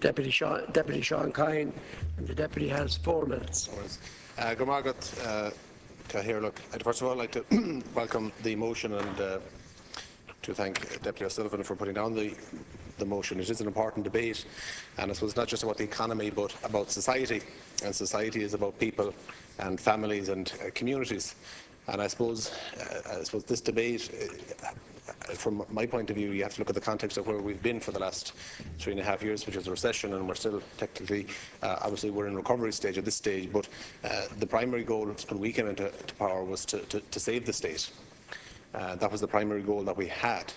Deputy Sean Kyne, and the Deputy has 4 minutes. Good morning, look, I'd first of all like to welcome the motion and to thank Deputy O'Sullivan for putting down the motion. It is an important debate, and I suppose it's not just about the economy but about society, and society is about people and families and communities. And I suppose this debate, from my point of view, you have to look at the context of where we've been for the last 3.5 years, which is a recession, and we're still technically, obviously we're in recovery stage at this stage, but the primary goal when we came into power was to save the state. That was the primary goal that we had.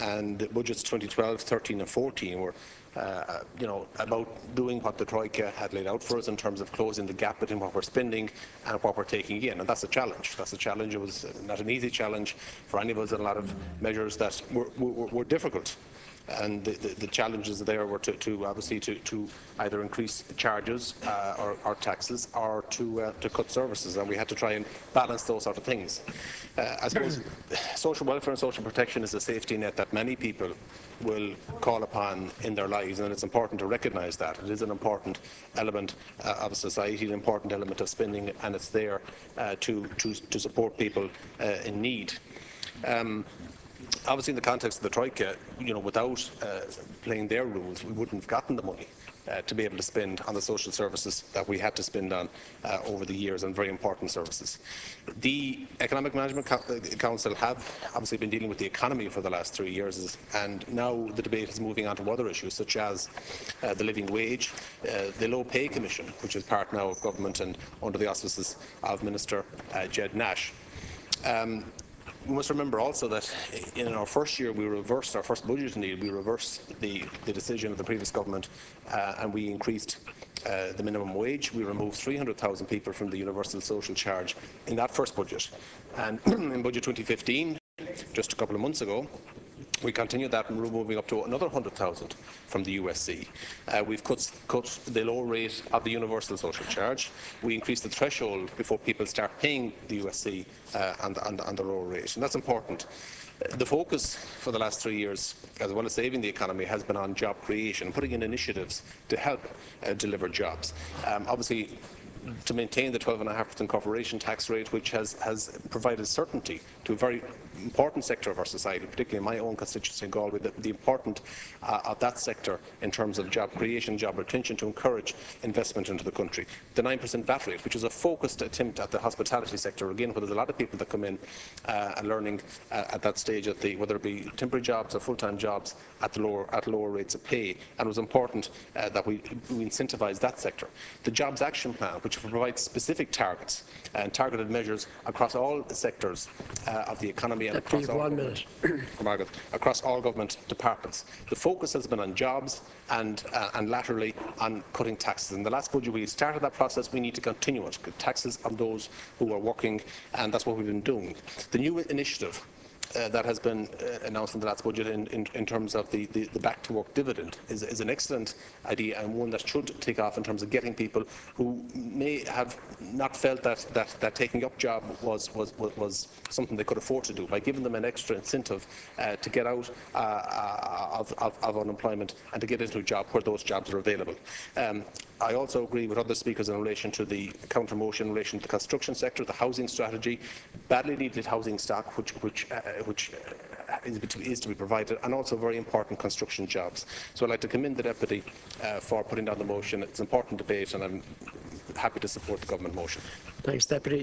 And the budgets 2012, 13 and 14 were about doing what the Troika had laid out for us in terms of closing the gap between what we're spending and what we're taking in. And that's a challenge. That's a challenge. It was not an easy challenge for any of us, and a lot of measures that were difficult. And the challenges there were to either increase charges or taxes, or to cut services, and we had to try and balance those sort of things. I suppose social welfare and social protection is a safety net that many people will call upon in their lives, and it's important to recognise that. It is an important element of society, an important element of spending, and it's there to support people in need. Obviously, in the context of the Troika, without playing their rules, we wouldn't have gotten the money to be able to spend on the social services that we had to spend on over the years, and very important services. The Economic Management Council have obviously been dealing with the economy for the last 3 years, and now the debate is moving on to other issues such as the living wage, the Low Pay Commission, which is part now of government and under the auspices of Minister Jed Nash. We must remember also that in our first year, our first budget indeed, we reversed the decision of the previous government, and we increased the minimum wage. We removed 300,000 people from the universal social charge in that first budget. And in budget 2015, just a couple of months ago, we continued that, and we're moving up to another 100,000 from the USC. We've cut the low rate of the universal social charge. We increased the threshold before people start paying the USC on the low rate, and that's important. The focus for the last 3 years, as well as saving the economy, has been on job creation, putting in initiatives to help deliver jobs. Obviously, to maintain the 12.5% corporation tax rate, which has provided certainty to a very important sector of our society, particularly in my own constituency in Galway, the importance of that sector in terms of job creation, job retention, to encourage investment into the country. The 9% VAT rate, which is a focused attempt at the hospitality sector, again, where there's a lot of people that come in and learning at that stage, whether it be temporary jobs or full-time jobs, at lower rates of pay, and it was important that we incentivise that sector. The Jobs Action Plan, which provides specific targets and targeted measures across all sectors of the economy and across all government departments. The focus has been on jobs and laterally on cutting taxes. In the last budget, we started that process. We need to continue it. Taxes on those who are working, and that's what we've been doing. The new initiative that has been announced in the last budget in terms of the back to work dividend is an excellent idea, and one that should take off in terms of getting people who may have not felt that taking up job was something they could afford to do, by giving them an extra incentive to get out of unemployment and to get into a job where those jobs are available. I also agree with other speakers in relation to the counter motion in relation to the construction sector, the housing strategy, badly needed housing stock which is to be provided, and also very important construction jobs. So I'd like to commend the Deputy for putting down the motion. It's an important debate, and I'm happy to support the government motion. Thanks, Deputy.